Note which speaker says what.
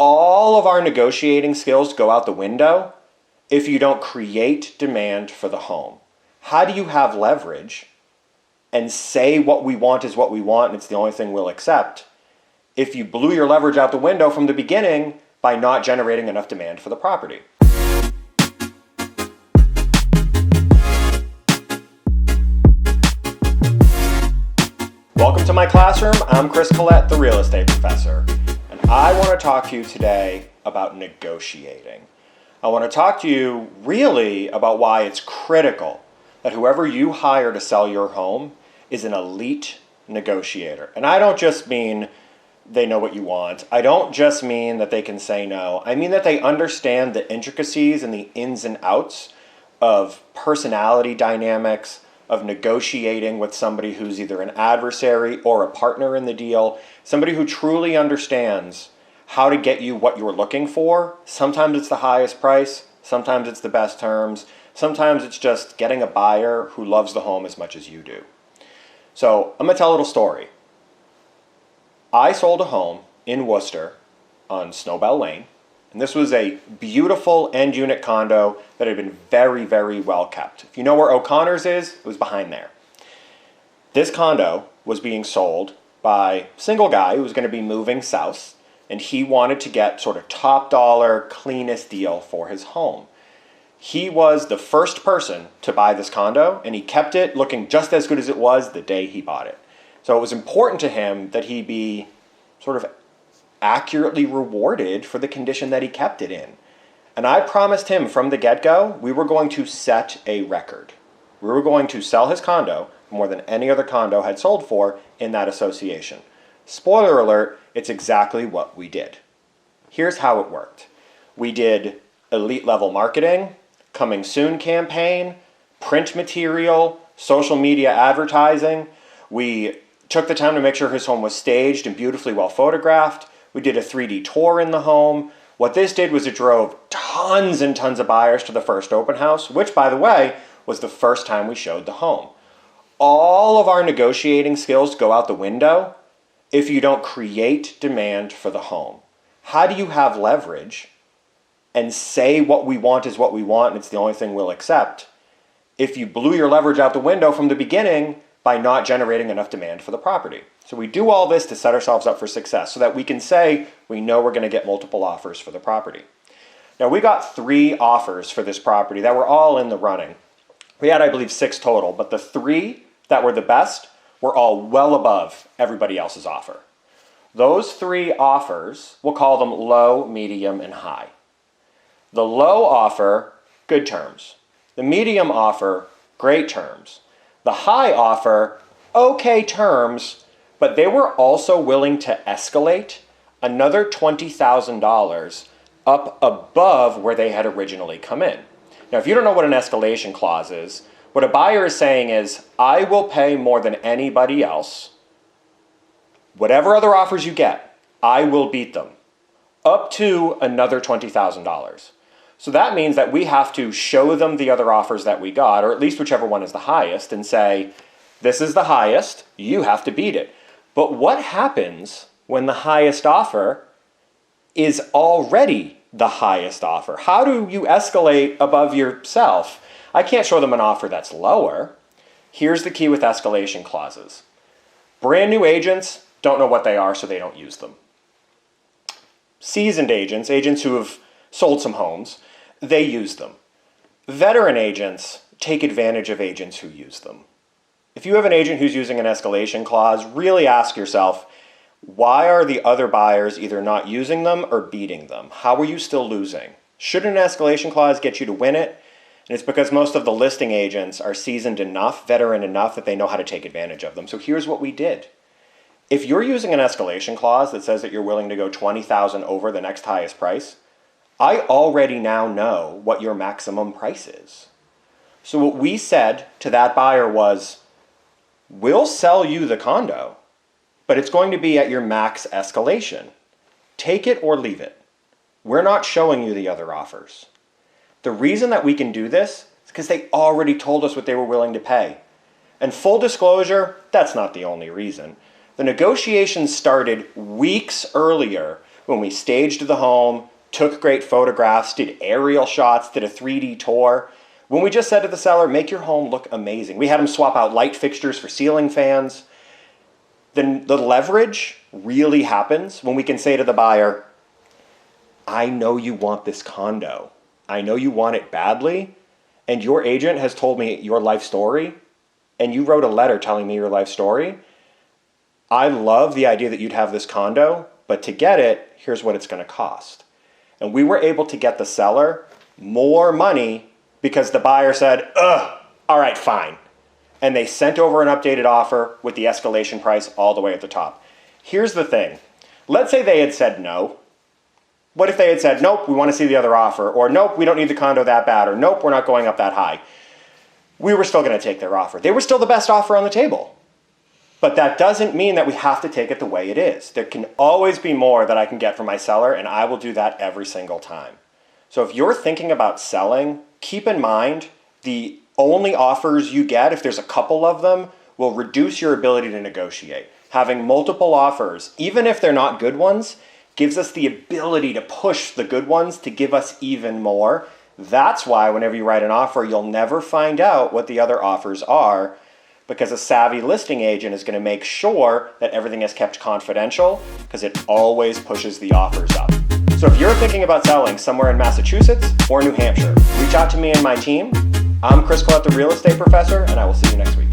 Speaker 1: All of our negotiating skills go out the window if you don't create demand for the home. How do you have leverage and say what we want is what we want and it's the only thing we'll accept if you blew your leverage out the window from the beginning by not generating enough demand for the property? Welcome to my classroom. I'm Chris Collette, the real estate professor, and I want to talk to you today about negotiating. I want to talk to you really about why it's critical that whoever you hire to sell your home is an elite negotiator. And I don't just mean they know what you want. I don't just mean that they can say no. I mean that they understand the intricacies and the ins and outs of personality dynamics, of negotiating with somebody who's either an adversary or a partner in the deal, somebody who truly understands how to get you what you're looking for. Sometimes it's the highest price, sometimes it's the best terms, sometimes it's just getting a buyer who loves the home as much as you do. So I'm gonna tell a little story. I sold a home in Worcester on Snowbell Lane, and this was a beautiful end unit condo that had been very, very well kept. If you know where O'Connor's is, it was behind there. This condo was being sold by a single guy who was going to be moving south, and he wanted to get sort of top dollar, cleanest deal for his home. He was the first person to buy this condo, and he kept it looking just as good as it was the day he bought it. So it was important to him that he be sort of accurately rewarded for the condition that he kept it in. And I promised him from the get-go we were going to set a record. We were going to sell his condo more than any other condo had sold for in that association. Spoiler alert, it's exactly what we did. Here's how it worked. We did elite level marketing, coming soon campaign, print material, social media advertising. We took the time to make sure his home was staged and beautifully well photographed. We did a 3D tour in the home. What this did was it drove tons and tons of buyers to the first open house, which, by the way, was the first time we showed the home. All of our negotiating skills go out the window if you don't create demand for the home. How do you have leverage and say what we want is what we want and it's the only thing we'll accept if you blew your leverage out the window from the beginning by not generating enough demand for the property? So we do all this to set ourselves up for success so that we can say we know we're going to get multiple offers for the property. Now, we got 3 offers for this property that were all in the running. We had, I believe, 6 total, but the 3 that were the best were all well above everybody else's offer. Those 3 offers, we'll call them low, medium, and high. The low offer, good terms. The medium offer, great terms. The high offer, okay terms, but they were also willing to escalate another $20,000 up above where they had originally come in. Now, if you don't know what an escalation clause is, what a buyer is saying is, I will pay more than anybody else. Whatever other offers you get, I will beat them, up to another $20,000. So that means that we have to show them the other offers that we got, or at least whichever one is the highest, and say, this is the highest, you have to beat it. But what happens when the highest offer is already the highest offer? How do you escalate above yourself? I can't show them an offer that's lower. Here's the key with escalation clauses. Brand new agents don't know what they are, so they don't use them. Seasoned agents, agents who have sold some homes, they use them. Veteran agents take advantage of agents who use them. If you have an agent who's using an escalation clause, really ask yourself, why are the other buyers either not using them or beating them? How are you still losing? Should an escalation clause get you to win it? And it's because most of the listing agents are seasoned enough, veteran enough, that they know how to take advantage of them. So here's what we did. If you're using an escalation clause that says that you're willing to go $20,000 over the next highest price, I already now know what your maximum price is. So what we said to that buyer was, we'll sell you the condo, but it's going to be at your max escalation. Take it or leave it. We're not showing you the other offers. The reason that we can do this is because they already told us what they were willing to pay. And full disclosure, that's not the only reason. The negotiations started weeks earlier when we staged the home, took great photographs, did aerial shots, did a 3D tour. When we just said to the seller, make your home look amazing. We had them swap out light fixtures for ceiling fans. Then the leverage really happens when we can say to the buyer, I know you want this condo. I know you want it badly, and your agent has told me your life story, and you wrote a letter telling me your life story. I love the idea that you'd have this condo, but to get it, here's what it's going to cost. And we were able to get the seller more money because the buyer said, ugh, all right, fine. And they sent over an updated offer with the escalation price all the way at the top. Here's the thing. Let's say they had said no. What if they had said, nope, we want to see the other offer, or nope, we don't need the condo that bad, or nope, we're not going up that high? We were still going to take their offer. They were still the best offer on the table. But that doesn't mean that we have to take it the way it is. There can always be more that I can get from my seller, and I will do that every single time. So if you're thinking about selling, keep in mind the only offers you get, if there's a couple of them, will reduce your ability to negotiate. Having multiple offers, even if they're not good ones, gives us the ability to push the good ones to give us even more. That's why whenever you write an offer, you'll never find out what the other offers are, because a savvy listing agent is going to make sure that everything is kept confidential, because it always pushes the offers up. So if you're thinking about selling somewhere in Massachusetts or New Hampshire, reach out to me and my team. I'm Chris Collette, the real estate professor, and I will see you next week.